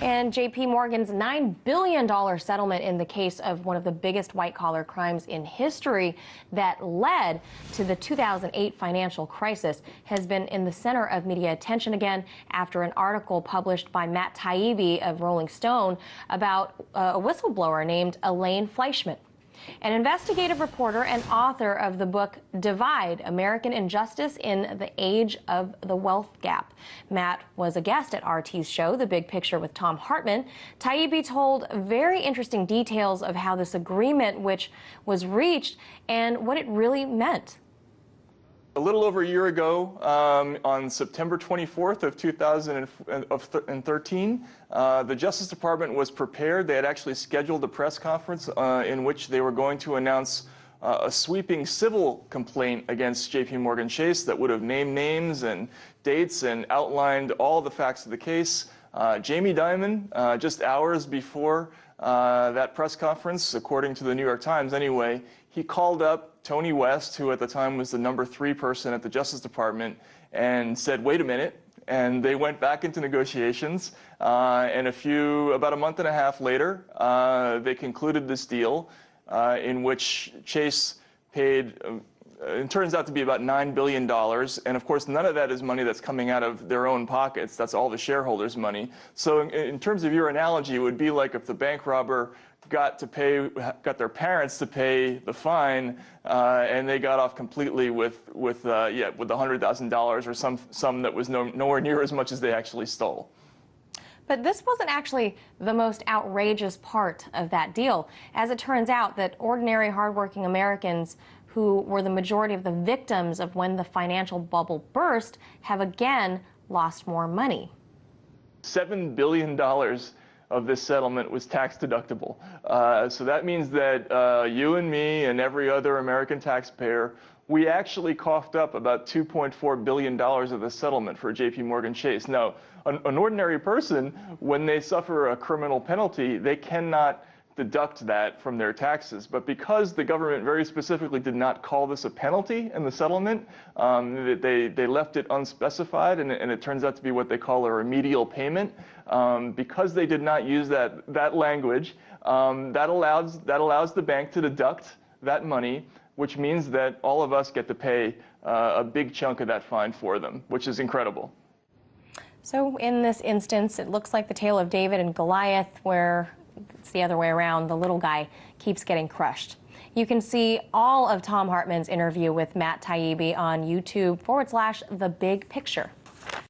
And JPMorgan's $9 billion settlement in the case of one of the biggest white-collar crimes in history that led to the 2008 financial crisis has been in the center of media attention again after an article published by Matt Taibbi of Rolling Stone about a whistleblower named Elaine Fleischman, an investigative reporter and author of the book Divide: American Injustice in the Age of the Wealth Gap. Matt was a guest at RT's show, The Big Picture with Thom Hartmann. Taibbi told very interesting details of how this agreement, which was reached, and what it really meant. A little over a year ago, on September 24th of 2013, the Justice Department was prepared. They had actually scheduled a press conference in which they were going to announce a sweeping civil complaint against JPMorgan Chase that would have named names and dates and outlined all the facts of the case. Jamie Dimon, just hours before that press conference, according to the New York Times anyway, he called up Tony West, who at the time was the #3 person at the Justice Department, and said, wait a minute. And they went back into negotiations, and about a month and a half later, they concluded this deal in which Chase paid, it turns out to be about $9 billion, and of course none of that is money that's coming out of their own pockets. That's all the shareholders' money. So in terms of your analogy, it would be like if the bank robber got their parents to pay the fine, and they got off completely with $100,000 or some that was nowhere near as much as they actually stole. But this wasn't actually the most outrageous part of that deal. As it turns out, that ordinary, hardworking Americans who were the majority of the victims of when the financial bubble burst have again lost more money. $7 billion of this settlement was tax deductible. So that means that you and me and every other American taxpayer, we actually coughed up about $2.4 billion of the settlement for JPMorgan Chase. Now, an ordinary person, when they suffer a criminal penalty, they cannot deduct that from their taxes. But because the government very specifically did not call this a penalty in the settlement, they left it unspecified, and it turns out to be what they call a remedial payment. Because they did not use that language, that allows the bank to deduct that money, which means that all of us get to pay a big chunk of that fine for them, which is incredible. So in this instance, it looks like the tale of David and Goliath, where it's the other way around. The little guy keeps getting crushed. You can see all of Thom Hartmann's interview with Matt Taibbi on YouTube /The Big Picture.